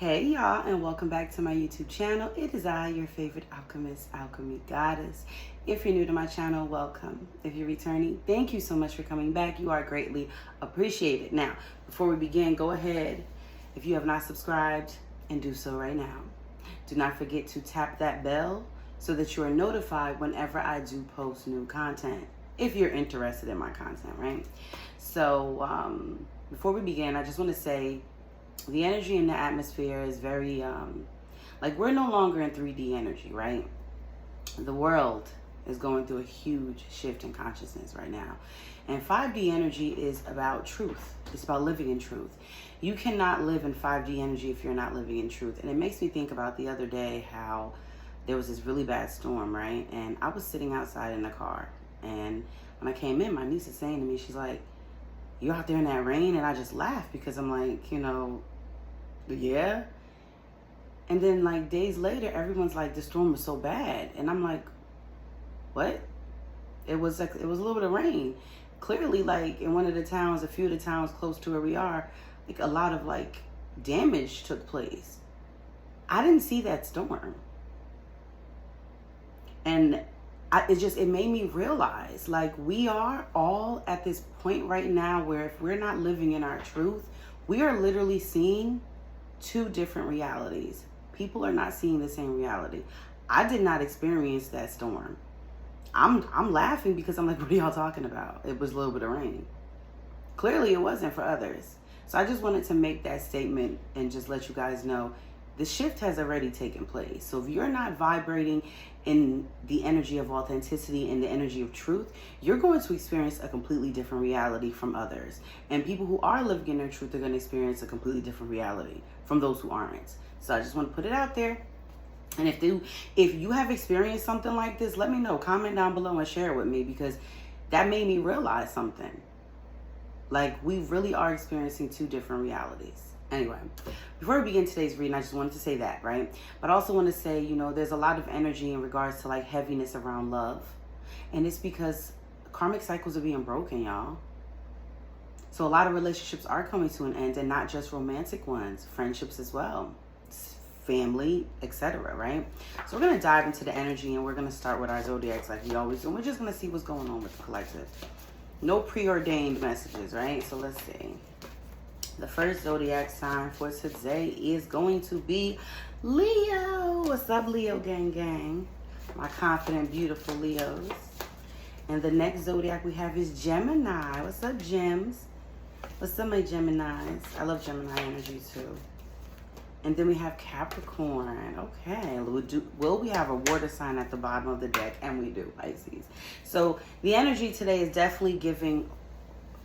Hey y'all, and welcome back to my YouTube channel. It is I, your favorite alchemist, Alkemygoddess. If you're new to my channel, welcome. If you're returning, thank you so much for coming back. You are greatly appreciated. Now, before we begin, go ahead, if you have not subscribed, and do so right now. Do not forget to tap that bell so that you are notified whenever I do post new content, if you're interested in my content, right? So, before we begin, I just want to say, the energy in the atmosphere is very, like, we're no longer in 3D energy, right? The world is going through a huge shift in consciousness right now. And 5D energy is about truth. It's about living in truth. You cannot live in 5D energy if you're not living in truth. And it makes me think about the other day how there was this really bad storm, right? And I was sitting outside in the car. And when I came in, my niece is saying to me, she's like, "You out there in that rain?" And I just laughed because I'm like, yeah. And then like days later, everyone's like, the storm was so bad. And I'm like, what? It was a little bit of rain. Clearly, like in one of the towns, a few of the towns close to where we are, like a lot of like damage took place. I didn't see that storm. And it made me realize, like, we are all at this point right now where if we're not living in our truth, we are literally seeing two different realities. People are not seeing the same reality. I did not experience that storm. I'm laughing because I'm like, what are y'all talking about? It was a little bit of rain. Clearly it wasn't for others. So I just wanted to make that statement and just let you guys know the shift has already taken place. So if you're not vibrating in the energy of authenticity and the energy of truth, you're going to experience a completely different reality from others. And people who are living in their truth are going to experience a completely different reality from those who aren't. So I just want to put it out there. And if you have experienced something like this, let me know. Comment down below and share it with me, because that made me realize something. Like, we really are experiencing two different realities. Anyway, before we begin today's reading, I just wanted to say that, right? But I also want to say, there's a lot of energy in regards to like heaviness around love. And it's because karmic cycles are being broken, y'all. So a lot of relationships are coming to an end, and not just romantic ones, friendships as well, family, etc., right? So we're going to dive into the energy, and we're going to start with our zodiacs like we always do. And we're just going to see what's going on with the collective. No preordained messages, right? So let's see. The first zodiac sign for today is going to be Leo. What's up, Leo gang gang? My confident, beautiful Leos. And the next zodiac we have is Gemini. What's up, Gems? What's up, my Geminis? I love Gemini energy too. And then we have Capricorn. Okay. Will we have a water sign at the bottom of the deck? And we do, Pisces. So the energy today is definitely giving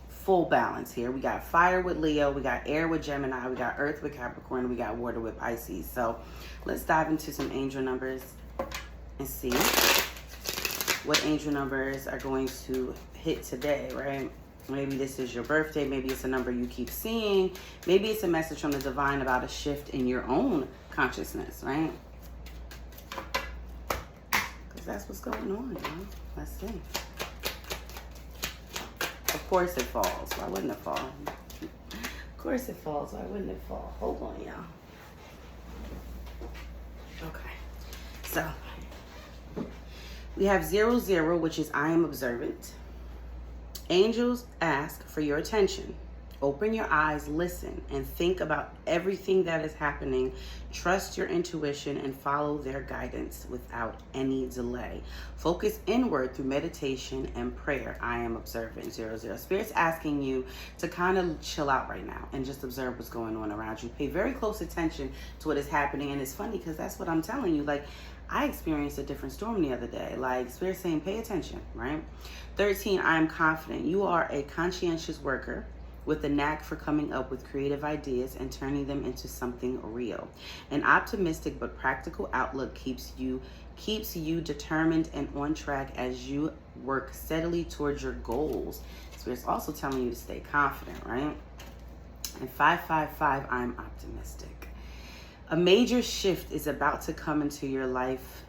full balance here. We got fire with Leo, we got air with Gemini, we got earth with Capricorn, we got water with Pisces. So let's dive into some angel numbers and see what angel numbers are going to hit today, right? Maybe this is your birthday, maybe it's a number you keep seeing, maybe it's a message from the divine about a shift in your own consciousness, right? Because that's what's going on, y'all. Let's see. Of course it falls. Why wouldn't it fall? Of course it falls. Why wouldn't it fall? Hold on, y'all. Okay. So, we have 00, which is I am observant. Angels ask for your attention. Open your eyes, listen, and think about everything that is happening. Trust your intuition and follow their guidance without any delay. Focus inward through meditation and prayer. I am observant. 00. Spirit's asking you to kind of chill out right now and just observe what's going on around you. Pay very close attention to what is happening. And it's funny because that's what I'm telling you. Like, I experienced a different storm the other day. Like, Spirit's saying, pay attention, right? 13, I am confident. You are a conscientious worker with a knack for coming up with creative ideas and turning them into something real. An optimistic but practical outlook keeps you determined and on track as you work steadily towards your goals. Spirit's also telling you to stay confident, right? And 555, I'm optimistic. A major shift is about to come into your life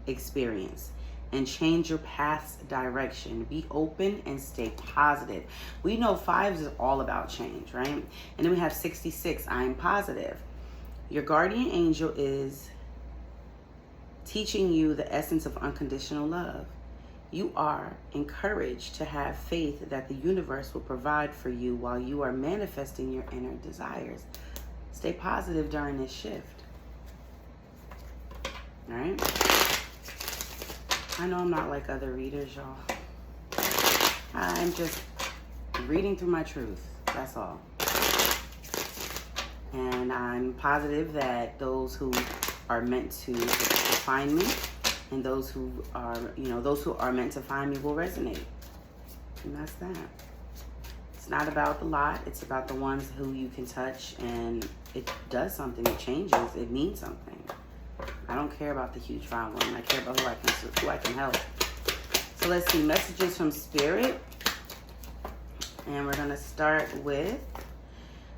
experience and change your path's direction. Be open and stay positive. We know 5 is all about change, right? And then we have 66, I am positive. Your guardian angel is teaching you the essence of unconditional love. You are encouraged to have faith that the universe will provide for you while you are manifesting your inner desires. Stay positive during this shift. All right? I know I'm not like other readers, y'all. I'm just reading through my truth. That's all. And I'm positive that those who are meant to find me and those who are, those who are meant to find me will resonate. And that's that. It's not about the lot. It's about the ones who you can touch and it does something. It changes. It means something. I don't care about the huge round one. I care about who I can help. So let's see. Messages from Spirit. And we're going to start with: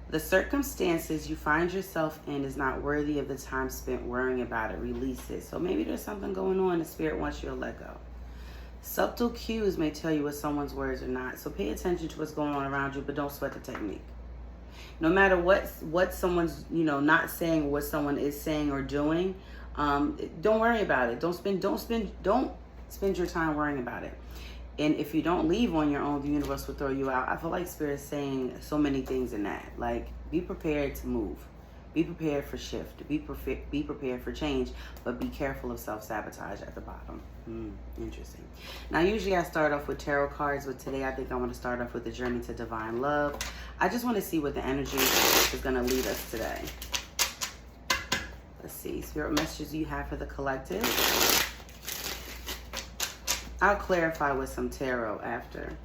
the circumstances you find yourself in is not worthy of the time spent worrying about it. Release it. So maybe there's something going on the Spirit wants you to let go. Subtle cues may tell you what someone's words are not. So pay attention to what's going on around you, but don't sweat the technique. No matter what someone's, not saying, what someone is saying or doing, don't worry about it. Don't spend your time worrying about it. And if you don't leave on your own, the universe will throw you out. I feel like Spirit is saying so many things in that. Like, be prepared to move. Be prepared for shift. Be prepared for change. But be careful of self-sabotage at the bottom. Interesting. Now, usually I start off with tarot cards, but today I think I want to start off with the Journey to Divine Love. I just want to see what the energy is going to lead us today. Let's see. Spirit messages you have for the collective. I'll clarify with some tarot after,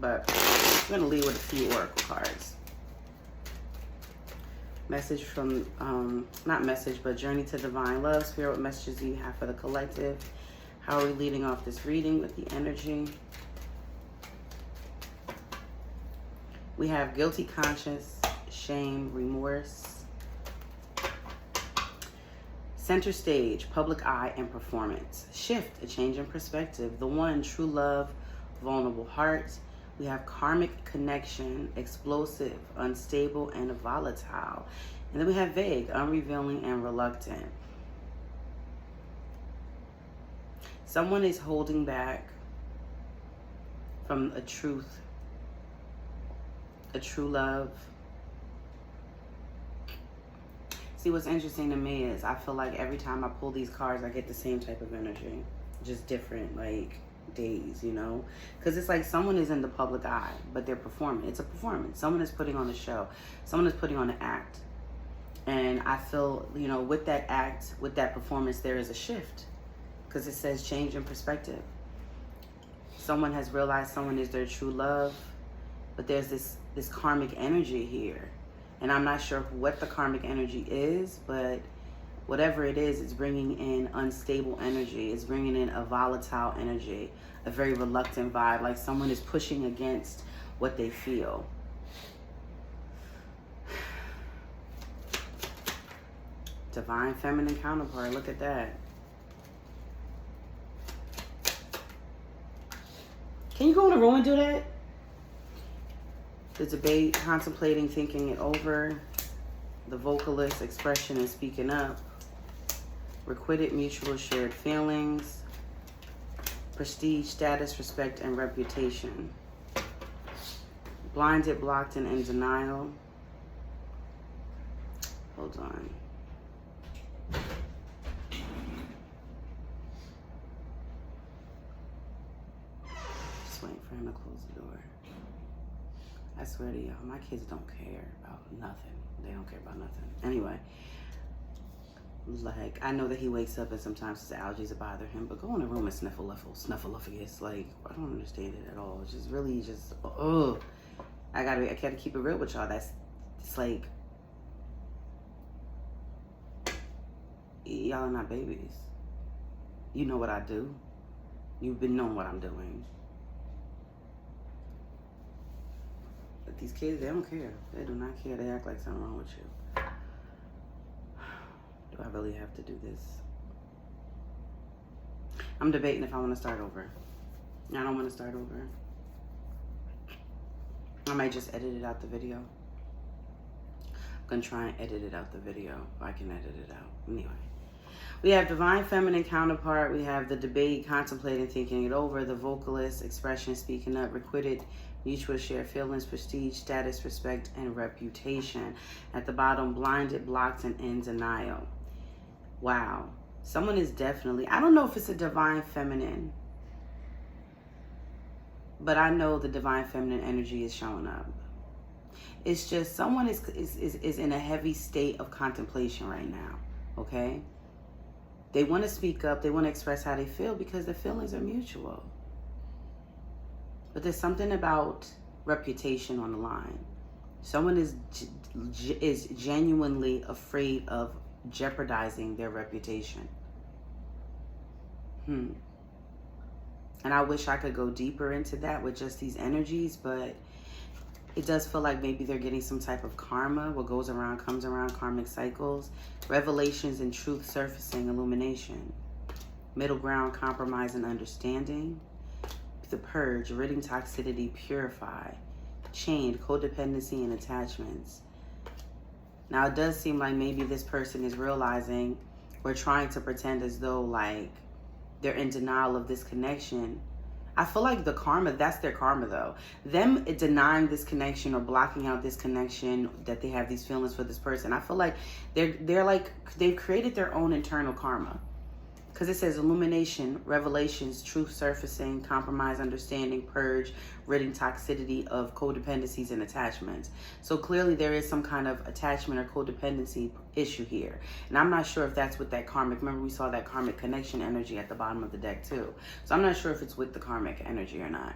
but I'm going to lead with a few oracle cards. Message from, not message, but Journey to Divine Love. Spirit, what messages do you have for the collective? How are we leading off this reading with the energy? We have guilty conscience, shame, remorse. Center stage, public eye, and performance. Shift, a change in perspective. The one, true love, vulnerable heart. We have karmic connection, explosive, unstable, and volatile. And then we have vague, unrevealing, and reluctant. Someone is holding back from a truth, a true love. See, what's interesting to me is I feel like every time I pull these cards, I get the same type of energy. Just different, days, Because it's like someone is in the public eye, but they're performing. It's a performance. Someone is putting on a show. Someone is putting on an act. And I feel, with that act, with that performance, there is a shift. Because it says change in perspective. Someone has realized someone is their true love, but there's this karmic energy here. And I'm not sure what the karmic energy is, but whatever it is, it's bringing in unstable energy. It's bringing in a volatile energy, a very reluctant vibe, like someone is pushing against what they feel. Divine feminine counterpart, look at that. Can you go in a room and do that? The debate, contemplating, thinking it over. The vocalist, expression and speaking up. Requited, mutual, shared feelings. Prestige, status, respect, and reputation. Blinded, blocked, and in denial. Hold on. Just waiting for him to close the door. I swear to y'all, my kids don't care about nothing. They don't care about nothing. Anyway, I know that he wakes up and sometimes his allergies bother him, but go in the room and snuffleupagus. I don't understand it at all. It's just really I gotta keep it real with y'all. Y'all are not babies. You know what I do. You've been knowing what I'm doing. But these kids, they don't care. They do not care. They act like something wrong with you. Do I really have to do this? I'm debating if I want to start over. I don't want to start over. I might just edit it out the video. gonna try and edit it out the video. If I can edit it out. Anyway. We have divine feminine counterpart. We have the debate, contemplating, thinking it over. The vocalist, expression, speaking up. Requited, mutual share feelings, prestige, status, respect, and reputation. At the bottom, blinded, blocked, and in denial. Wow. Someone is definitely, I don't know if it's a divine feminine, but I know the divine feminine energy is showing up. It's just someone is in a heavy state of contemplation right now, okay? They want to speak up. They want to express how they feel because the feelings are mutual. But there's something about reputation on the line. Someone is genuinely afraid of jeopardizing their reputation. And I wish I could go deeper into that with just these energies, but it does feel like maybe they're getting some type of karma. What goes around comes around, karmic cycles. Revelations and truth surfacing, illumination. Middle ground, compromise and understanding. The purge, ridding toxicity, purify. Chained, codependency and attachments. Now it does seem like maybe this person is realizing or trying to pretend as though like they're in denial of this connection. I feel like the karma, that's their karma though. Them denying this connection or blocking out this connection, that they have these feelings for this person. I feel like they're like, they've created their own internal karma. Because it says illumination, revelations, truth surfacing, compromise, understanding, purge, ridding toxicity of codependencies and attachments. So clearly there is some kind of attachment or codependency issue here. And I'm not sure if that's with that karmic. Remember we saw that karmic connection energy at the bottom of the deck too. So I'm not sure if it's with the karmic energy or not.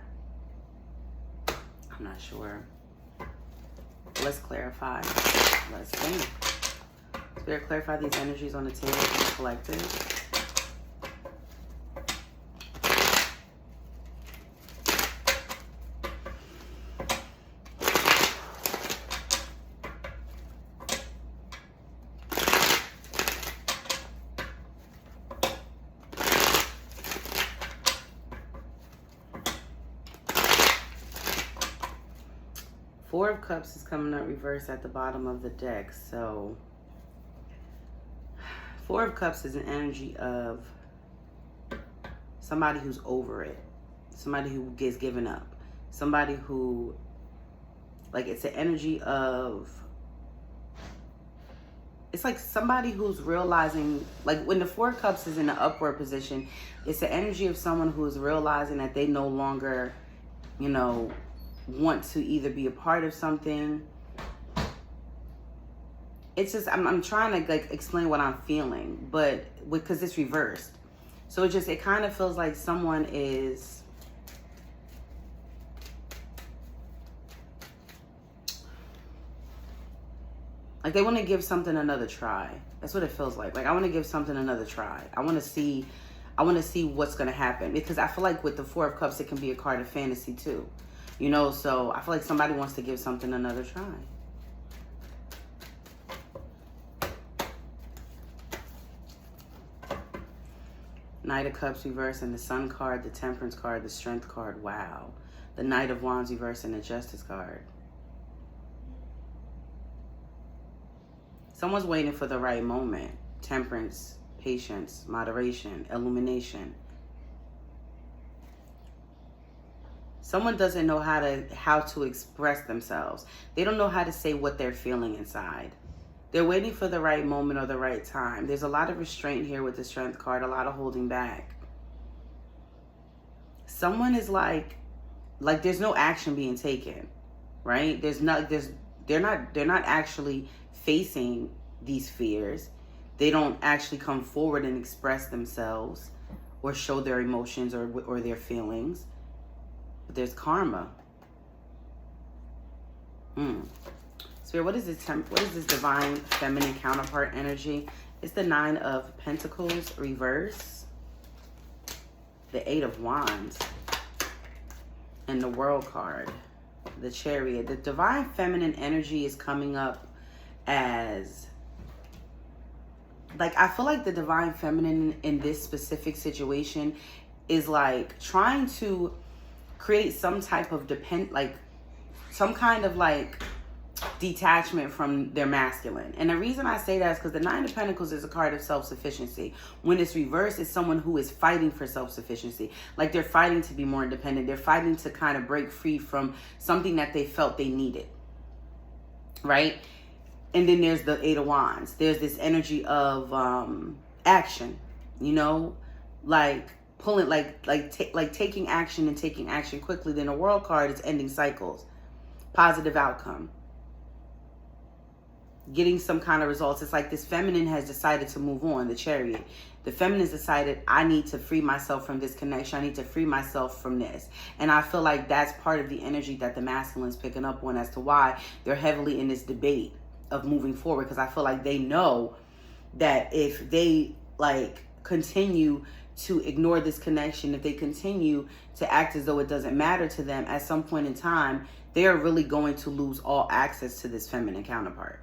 I'm not sure. Let's clarify. Let's see. Spirit, clarify these energies on the table for the collective. Four of Cups is coming up reverse at the bottom of the deck. So Four of Cups is an energy of somebody who's over it. Somebody who gets given up. Somebody who, like, it's an energy of, it's like somebody who's realizing, like when the Four of Cups is in the upward position, it's the energy of someone who's realizing that they no longer, you know, want to either be a part of something. It's just, I'm trying to like explain what I'm feeling, but because it's reversed. So it kind of feels like someone is, like they want to give something another try. That's what it feels like. Like I want to give something another try. I want to see what's going to happen, because I feel like with the Four of Cups, it can be a card of fantasy too. You know, so I feel like somebody wants to give something another try. Knight of Cups reverse and the Sun card, the Temperance card, the Strength card. Wow. The Knight of Wands reverse and the Justice card. Someone's waiting for the right moment. Temperance, patience, moderation, illumination. Someone doesn't know how to express themselves. They don't know how to say what they're feeling inside. They're waiting for the right moment or the right time. There's a lot of restraint here with the Strength card, a lot of holding back. Someone is like there's no action being taken, right? They're not actually facing these fears. They don't actually come forward and express themselves or show their emotions or their feelings. But there's karma. Spirit, what is this divine feminine counterpart energy? It's the Nine of Pentacles reverse, the Eight of Wands, and the World card, the Chariot. The divine feminine energy is coming up as, like, I feel like the divine feminine in this specific situation is like trying to create some type of some kind of like detachment from their masculine. And the reason I say that is because the Nine of Pentacles is a card of self-sufficiency. When it's reversed, it's someone who is fighting for self-sufficiency. Like they're fighting to be more independent. They're fighting to kind of break free from something that they felt they needed. Right? And then there's the Eight of Wands. There's this energy of action, you know, like pulling, taking action and taking action quickly. Then a World card is ending cycles, positive outcome, getting some kind of results. It's like this feminine has decided to move on, the Chariot. The feminine has decided, I need to free myself from this connection. I need to free myself from this. And I feel like that's part of the energy that the masculine's picking up on as to why they're heavily in this debate of moving forward. Because I feel like they know that if they like continue to ignore this connection, if they continue to act as though it doesn't matter to them, at some point in time, they are really going to lose all access to this feminine counterpart.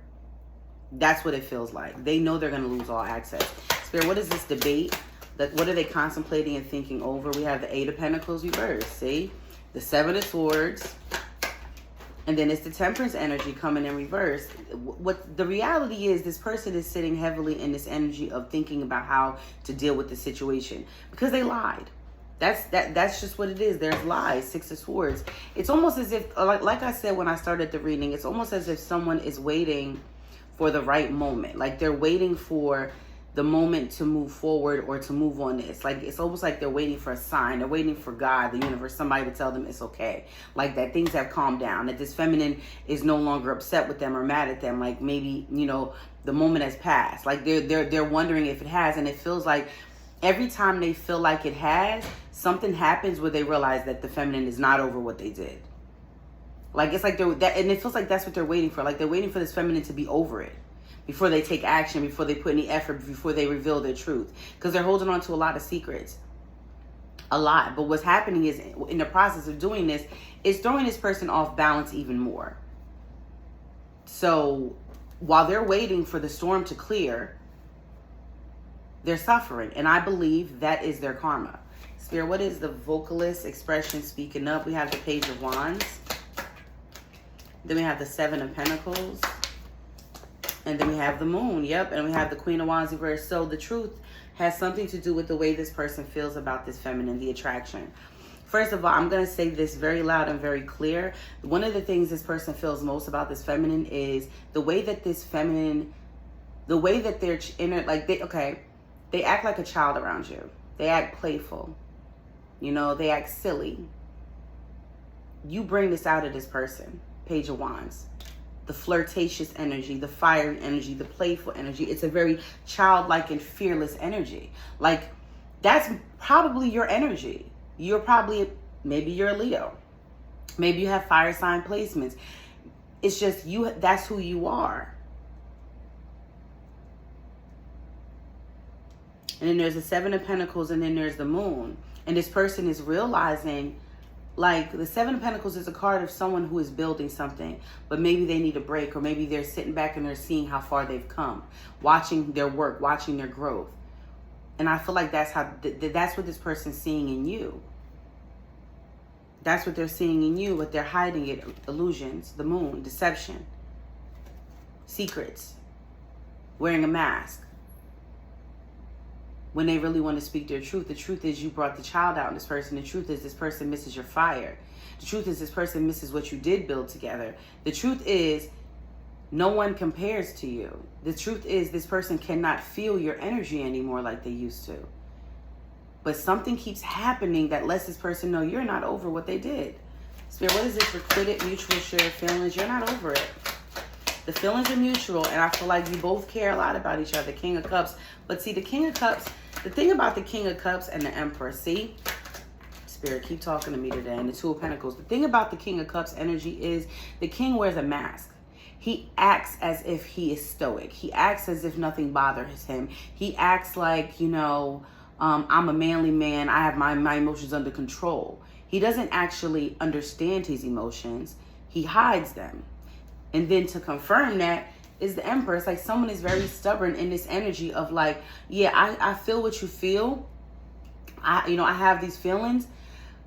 That's what it feels like. They know they're going to lose all access. Spirit, what is this debate? What are they contemplating and thinking over? We have the Eight of Pentacles reversed, see? The Seven of Swords. And then it's the Temperance energy coming in reverse. What the reality is, this person is sitting heavily in this energy of thinking about how to deal with the situation. Because they lied. That's just what it is. There's lies. Six of Swords. It's almost as if, like I said when I started the reading, it's almost as if someone is waiting for the right moment. Like they're waiting for the moment to move forward or to move on this. Like it's almost like they're waiting for a sign. They're waiting for God, the universe, somebody to tell them it's okay. Like that things have calmed down. That this feminine is no longer upset with them or mad at them. Like maybe, you know, the moment has passed. Like they're wondering if it has. And it feels like every time they feel like it has, something happens where they realize that the feminine is not over what they did. Like it's like and it feels like that's what they're waiting for. Like they're waiting for this feminine to be over it before they take action, before they put any effort, before they reveal their truth. Because they're holding on to a lot of secrets. A lot. But what's happening is, in the process of doing this, it's throwing this person off balance even more. So while they're waiting for the storm to clear, they're suffering. And I believe that is their karma. Spirit, what is the vocalist expression speaking up? We have the Page of Wands. Then we have the Seven of Pentacles. And then we have the Moon. Yep. And we have the Queen of Wands reversed. So the truth has something to do with the way this person feels about this feminine, the attraction. First of all, I'm going to say this very loud and very clear. One of the things this person feels most about this feminine is the way that this feminine, the way that they're inner, like they act like a child around you. They act playful. You know, they act silly. You bring this out of this person. Page of Wands. The flirtatious energy, the fiery energy, the playful energy. It's a very childlike and fearless energy. Like, that's probably your energy. You're probably, maybe you're a Leo. Maybe you have fire sign placements. It's just you, that's who you are. And then there's the Seven of Pentacles, and then there's the Moon. And this person is realizing, like, the Seven of Pentacles is a card of someone who is building something, but maybe they need a break, or maybe they're sitting back and they're seeing how far they've come, watching their work, watching their growth. And I feel like that's how, that's what this person's seeing in you. That's what they're seeing in you, but they're hiding it. Illusions, the Moon, deception, secrets, wearing a mask. When they really want to speak their truth. The truth is you brought the child out in this person. The truth is this person misses your fire. The truth is this person misses what you did build together. The truth is no one compares to you. The truth is this person cannot feel your energy anymore like they used to. But something keeps happening that lets this person know you're not over what they did. Spirit, what is this? Requited, mutual, shared feelings. You're not over it. The feelings are mutual, and I feel like you both care a lot about each other. King of Cups. But see, the King of Cups, the thing about the King of Cups and the Emperor, see? Spirit, keep talking to me today. And the Two of Pentacles. The thing about the King of Cups energy is the king wears a mask. He acts as if he is stoic. He acts as if nothing bothers him. He acts like, you know, I'm a manly man. I have my emotions under control. He doesn't actually understand his emotions. He hides them. And then to confirm that is the Emperor. It's like someone is very stubborn in this energy of like, yeah, I feel what you feel. I have these feelings,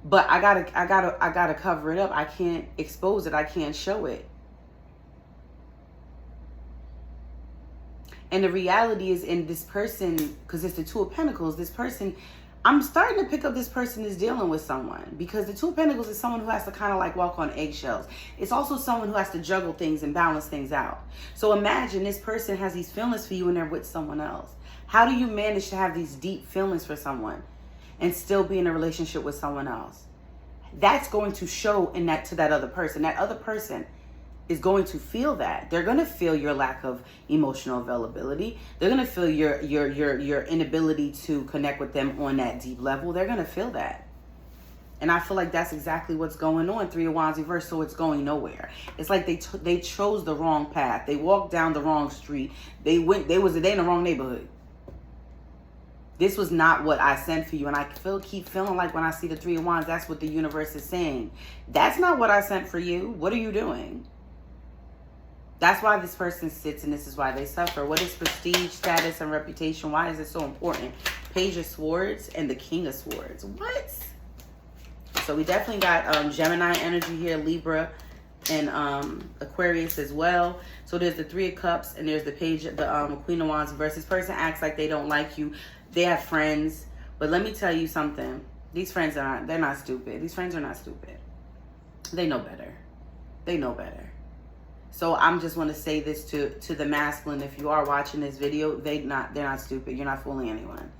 but I gotta cover it up. I can't expose it. I can't show it. And the reality is, in this person, because it's the Two of Pentacles, this person, I'm starting to pick up this person is dealing with someone, because the Two of Pentacles is someone who has to kind of like walk on eggshells. It's also someone who has to juggle things and balance things out. So imagine this person has these feelings for you and they're with someone else. How do you manage to have these deep feelings for someone and still be in a relationship with someone else? That's going to show in that to that other person. That other person is going to feel that. They're going to feel your lack of emotional availability. They're going to feel your inability to connect with them on that deep level. They're going to feel that. And I feel like that's exactly what's going on. Three of Wands reversed, so it's going nowhere. It's like they chose the wrong path. They walked down the wrong street. They in the wrong neighborhood. This was not what I sent for you. And I keep feeling like when I see the Three of Wands, that's what the universe is saying. That's not what I sent for you. What are you doing? That's why this person sits, and this is why they suffer. What is prestige, status, and reputation? Why is it so important? Page of Swords and the King of Swords. What? So we definitely got Gemini energy here, Libra, and Aquarius as well. So there's the Three of Cups, and there's the Page, the Queen of Wands reverse. This person acts like they don't like you. They have friends, but let me tell you something. These friends they're not stupid. These friends are not stupid. They know better. They know better. So I'm just want to say this to the masculine. If you are watching this video, they're not stupid. You're not fooling anyone.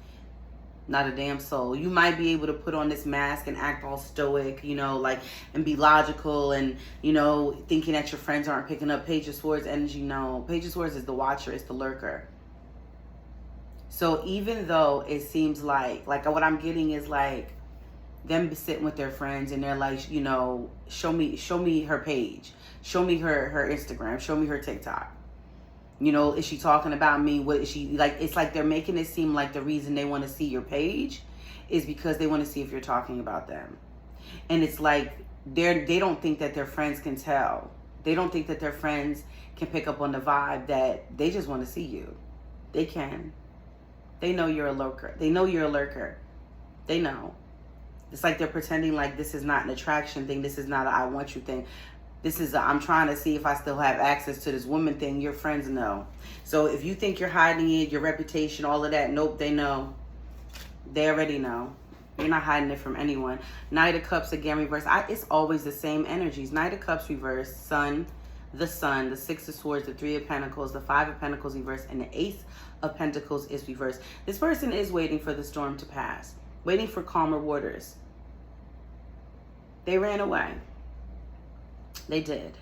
Not a damn soul. You might be able to put on this mask and act all stoic, you know, like, and be logical and, you know, thinking that your friends aren't picking up Page of Swords energy. No, Page of Swords is the watcher. It's the lurker. So even though it seems like what I'm getting is like them sitting with their friends and they're like, you know, show me her page. Show me her Instagram. Show me her TikTok. You know, is she talking about me? What is she like? It's like they're making it seem like the reason they want to see your page is because they want to see if you're talking about them. And it's like they don't think that their friends can tell. They don't think that their friends can pick up on the vibe that they just want to see you. They can. They know you're a lurker. They know you're a lurker. They know. It's like they're pretending like this is not an attraction thing. This is not an I want you thing. This is I'm trying to see if I still have access to this woman thing. Your friends know. So if you think you're hiding it, your reputation, all of that, nope, they know. They already know. You're not hiding it from anyone. Knight of Cups again reverse. It's always the same energies. Knight of Cups reverse, Sun, the Six of Swords, the Three of Pentacles, the Five of Pentacles reverse, and the Ace of Pentacles is reversed. This person is waiting for the storm to pass, waiting for calmer waters. They ran away. They did.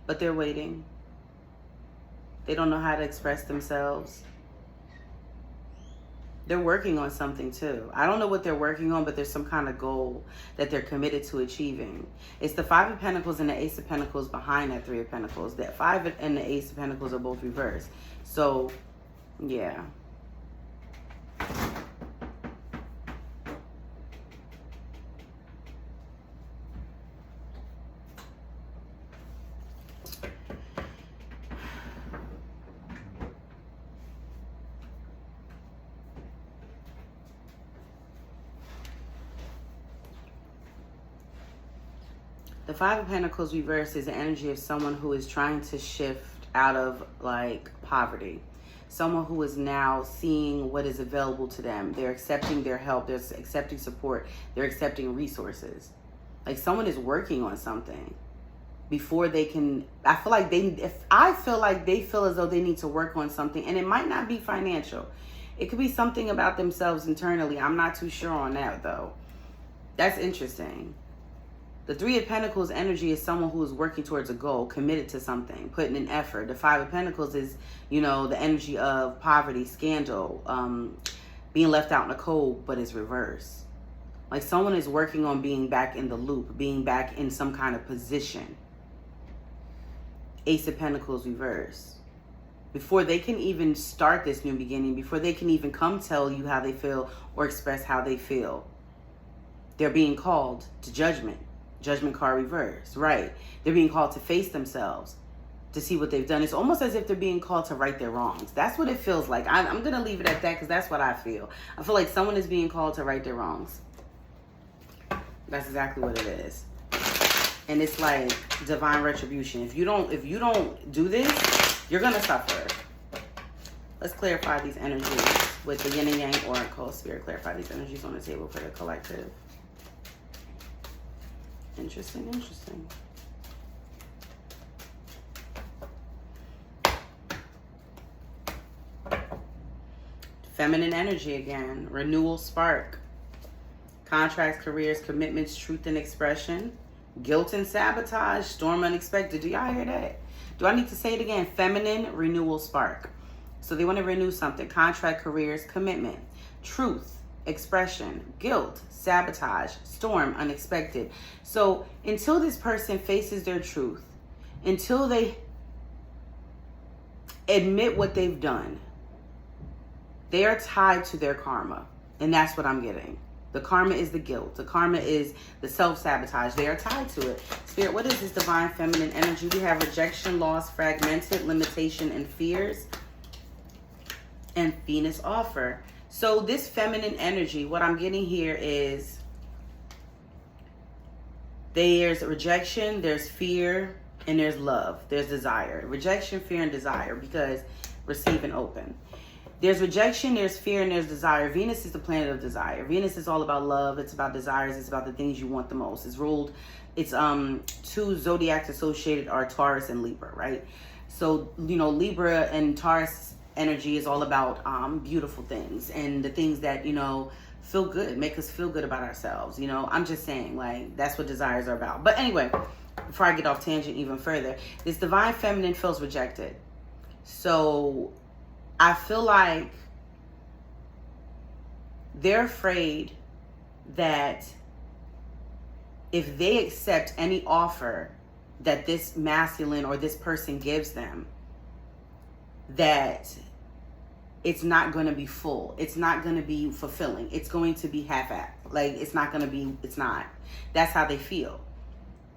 But they're waiting. They don't know how to express themselves. They're working on something too. I don't know what they're working on, but there's some kind of goal that they're committed to achieving. It's the Five of Pentacles and the Ace of Pentacles behind that Three of Pentacles. That Five and the Ace of Pentacles are both reversed. So, yeah. The Five of Pentacles reverse is the energy of someone who is trying to shift out of like poverty. Someone who is now seeing what is available to them. They're accepting their help. They're accepting support. They're accepting resources. Like someone is working on something before they can. I feel like they feel as though they need to work on something, and it might not be financial. It could be something about themselves internally. I'm not too sure on that though. That's interesting. The Three of Pentacles energy is someone who is working towards a goal, committed to something, putting in effort. The Five of Pentacles is, you know, the energy of poverty, scandal, being left out in the cold, but it's reverse. Like someone is working on being back in the loop, being back in some kind of position. Ace of Pentacles reverse. Before they can even start this new beginning, before they can even come tell you how they feel or express how they feel, they're being called to judgment. Judgment card reverse, right? They're being called to face themselves, to see what they've done. It's almost as if they're being called to right their wrongs. That's what it feels like. I'm going to leave it at that because that's what I feel. I feel like someone is being called to right their wrongs. That's exactly what it is. And it's like divine retribution. If you don't do this, you're gonna suffer. Let's clarify these energies with the yin and yang oracle. Spirit, clarify these energies on the table for the collective. Interesting, interesting. Feminine energy again. Renewal, spark. Contracts, careers, commitments, truth and expression. Guilt and sabotage, storm unexpected. Do y'all hear that? Do I need to say it again? Feminine, renewal, spark. So they want to renew something. Contract, careers, commitment, truth, expression, guilt, sabotage, storm, unexpected. So until this person faces their truth, until they admit what they've done, they are tied to their karma. And that's what I'm getting. The karma is the guilt. The karma is the self-sabotage. They are tied to it. Spirit, what is this divine feminine energy? We have rejection, loss, fragmented, limitation, and fears. And Venus offer. So this feminine energy, what I'm getting here is there's rejection, there's fear, and there's love. There's desire. Rejection, fear, and desire, because receive and open. There's rejection, there's fear, and there's desire. Venus is the planet of desire. Venus is all about love. It's about desires. It's about the things you want the most. It's two zodiacs associated are Taurus and Libra, right? So, you know, Libra and Taurus energy is all about beautiful things and the things that, you know, feel good, make us feel good about ourselves. You know, I'm just saying, like, that's what desires are about. But anyway, before I get off tangent even further, this divine feminine feels rejected. So I feel like they're afraid that if they accept any offer that this masculine or this person gives them, that it's not going to be full. It's not going to be fulfilling. It's going to be half-assed. Like, it's not. That's how they feel.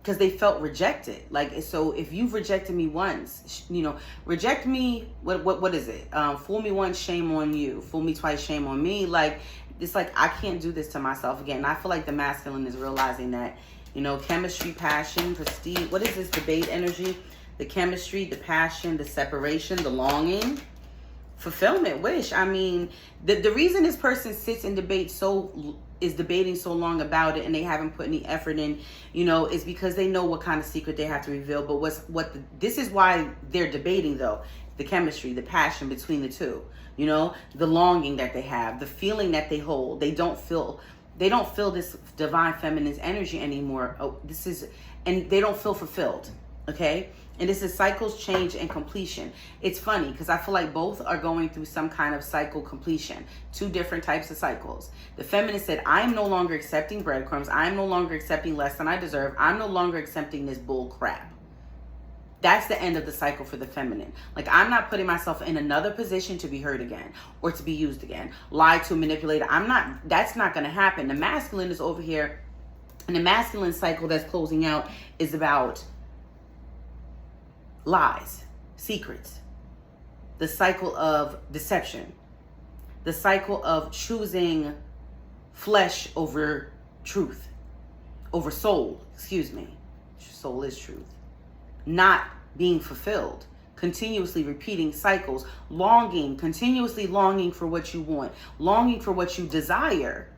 Because they felt rejected. Like, so if you've rejected me once, you know, reject me, what is it? Fool me once, shame on you. Fool me twice, shame on me. Like, it's like, I can't do this to myself again. And I feel like the masculine is realizing that, you know, chemistry, passion, prestige. What is this debate energy? The chemistry, the passion, the separation, the longing, fulfillment, wish. I mean, the reason this person sits and debating so long about it and they haven't put any effort in, you know, is because they know what kind of secret they have to reveal. But this is why they're debating, though. The chemistry, the passion between the two, you know, the longing that they have, the feeling that they hold. They don't feel this divine feminine's energy anymore. And they don't feel fulfilled. Okay. And this is cycles, change, and completion. It's funny because I feel like both are going through some kind of cycle completion. Two different types of cycles. The feminine said, I am no longer accepting breadcrumbs. I am no longer accepting less than I deserve. I'm no longer accepting this bull crap. That's the end of the cycle for the feminine. Like, I'm not putting myself in another position to be hurt again or to be used again. Lied to, manipulated. That's not going to happen. The masculine is over here. And the masculine cycle that's closing out is about lies, secrets, the cycle of deception, the cycle of choosing flesh over truth, over soul, soul is truth, not being fulfilled, continuously repeating cycles, continuously longing for what you want, longing for what you desire,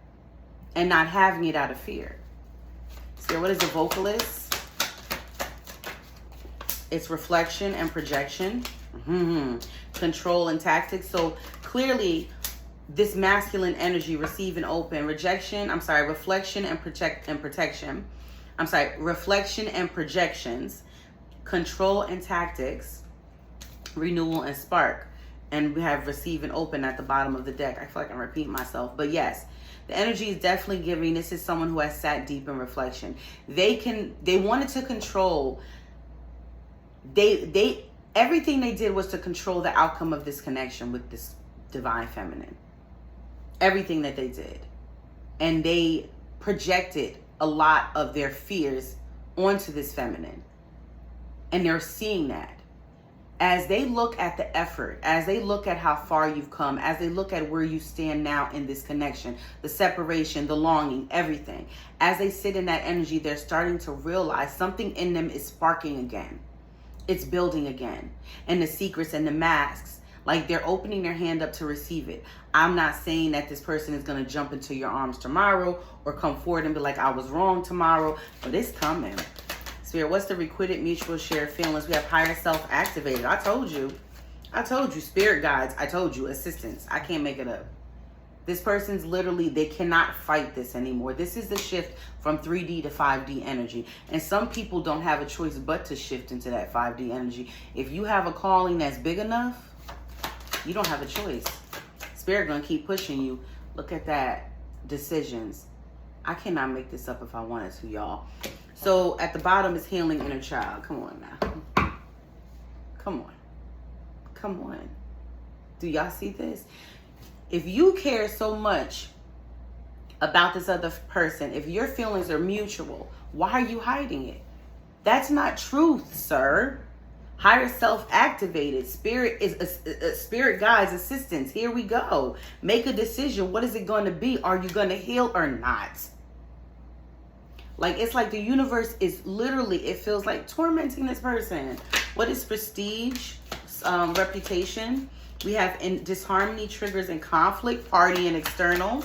and not having it out of fear. So what is the vocalist? It's reflection and projection, control and tactics. So clearly this masculine energy, receive and open, reflection and protection. Reflection and projections, control and tactics, renewal and spark. And we have receive and open at the bottom of the deck. I feel like I'm repeating myself, but yes, the energy is definitely giving. This is someone who has sat deep in reflection. They wanted to control. Everything they did was to control the outcome of this connection with this divine feminine. Everything that they did. And they projected a lot of their fears onto this feminine. And they're seeing that. as they look at the effort, as they look at how far you've come, as they look at where you stand now in this connection, the separation, the longing, everything, as they sit in that energy, they're starting to realize something in them is sparking again. It's building again. And the secrets and the masks, like they're opening their hand up to receive it. I'm not saying that this person is going to jump into your arms tomorrow or come forward and be like, I was wrong tomorrow, but it's coming. Spirit, what's the requited mutual shared feelings? We have higher self activated. I told you, spirit guides. I told you, assistants. I can't make it up. This person's literally, they cannot fight this anymore. This is the shift from 3D to 5D energy. And some people don't have a choice but to shift into that 5D energy. If you have a calling that's big enough, you don't have a choice. Spirit gonna keep pushing you. Look at that. Decisions. I cannot make this up if I wanted to, y'all. So at the bottom is healing inner child. Come on now. Come on. Come on. Do y'all see this? If you care so much about this other person, if your feelings are mutual, why are you hiding it? That's not truth, sir. Higher self activated. Spirit is spirit guides, assistants. Here we go. Make a decision. What is it going to be? Are you going to heal or not? Like, it's like the universe is literally, it feels like tormenting this person. What is prestige? Reputation. We have in disharmony, triggers, and conflict, party, and external.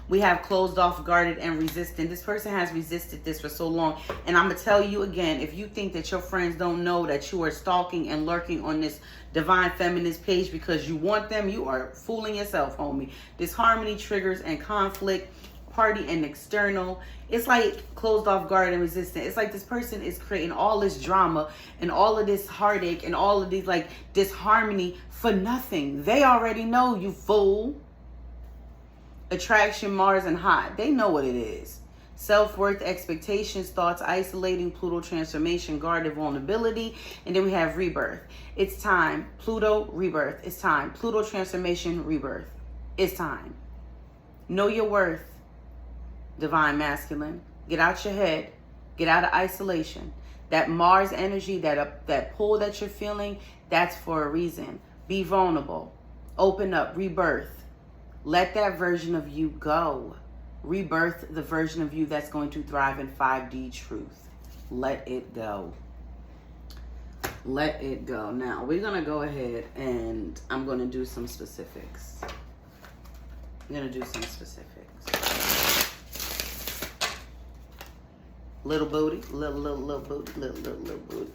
We have closed off, guarded, and resistant. This person has resisted this for so long. And I'm going to tell you again, if you think that your friends don't know that you are stalking and lurking on this Divine Feminist page because you want them, you are fooling yourself, homie. Disharmony, triggers, and conflict, party, and external. It's like closed off, guard, and resistant. It's like this person is creating all this drama and all of this heartache and all of these like disharmony for nothing. They already know, you fool. Attraction, Mars, and hot. They know what it is. Self-worth, expectations, thoughts, isolating, Pluto, transformation, guarded, vulnerability. And then we have rebirth. It's time. Pluto, rebirth. It's time. Pluto, transformation, rebirth. It's time. Know your worth. Divine masculine. Get out your head. Get out of isolation. That Mars energy, that pull that you're feeling, that's for a reason. Be vulnerable. Open up. Rebirth. Let that version of you go. Rebirth the version of you that's going to thrive in 5D truth. Let it go. Let it go. Now, we're going to go ahead and I'm going to do some specifics. I'm going to do some specifics. Little booty, little booty, little booty.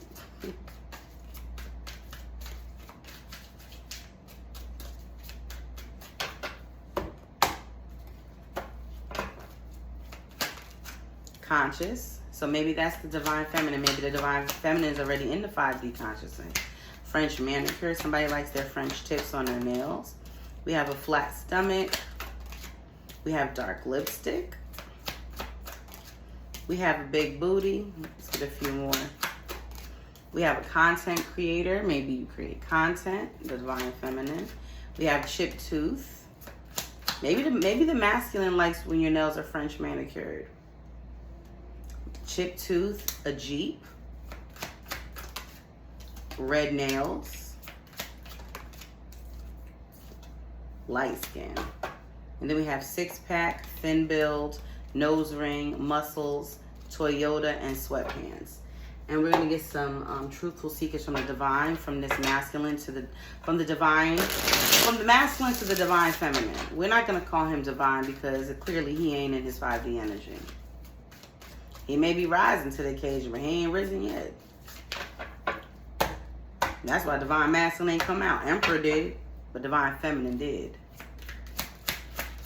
Conscious. So maybe that's the divine feminine. Maybe the divine feminine is already in the 5D consciousness. French manicure. Somebody likes their French tips on their nails. We have a flat stomach. We have dark lipstick. We have a big booty. Let's get a few more. We have a content creator. Maybe you create content. The divine feminine. We have chipped tooth. Maybe the masculine likes when your nails are French manicured. Chipped tooth, a Jeep, red nails, light skin. And then we have six-pack, thin build, nose ring, muscles, Toyota, and sweatpants. And we're going to get some truthful secrets from the divine, from this masculine to from the masculine to the divine feminine. We're not going to call him divine because clearly he ain't in his 5D energy. He may be rising to the occasion, but he ain't risen yet. That's why divine masculine ain't come out. Emperor did, but divine feminine did.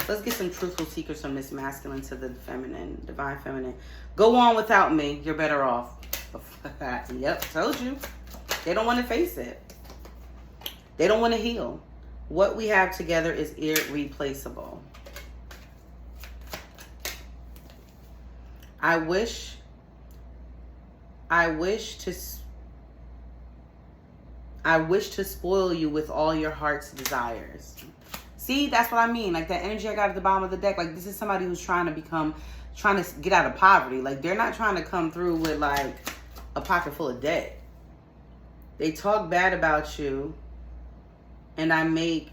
Let's get some truthful secrets from this masculine to the feminine, divine feminine. Go on without me. You're better off. Yep, told you. They don't want to face it. They don't want to heal. What we have together is irreplaceable. I wish to spoil you with all your heart's desires. See, that's what I mean. Like that energy I got at the bottom of the deck. Like this is somebody who's trying to get out of poverty. Like they're not trying to come through with like a pocket full of debt. They talk bad about you, and make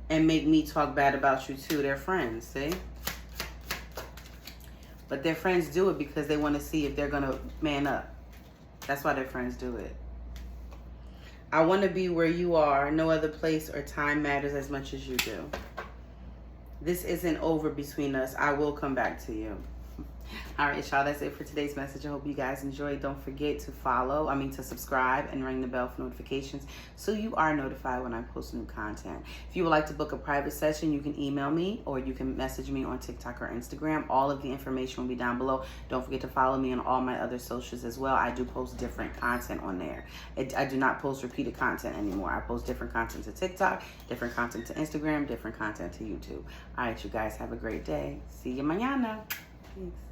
me talk bad about you too. They're friends, see? But their friends do it because they want to see if they're going to man up. That's why their friends do it. I want to be where you are. No other place or time matters as much as you do. This isn't over between us. I will come back to you. All right, y'all, that's it for today's message. I hope you guys enjoyed. Don't forget to subscribe and ring the bell for notifications so you are notified when I post new content. If you would like to book a private session, you can email me or you can message me on TikTok or Instagram. All of the information will be down below. Don't forget to follow me on all my other socials as well. I do post different content on there. I do not post repeated content anymore. I post different content to TikTok, different content to Instagram, different content to YouTube. All right, you guys have a great day. See you mañana. Thanks.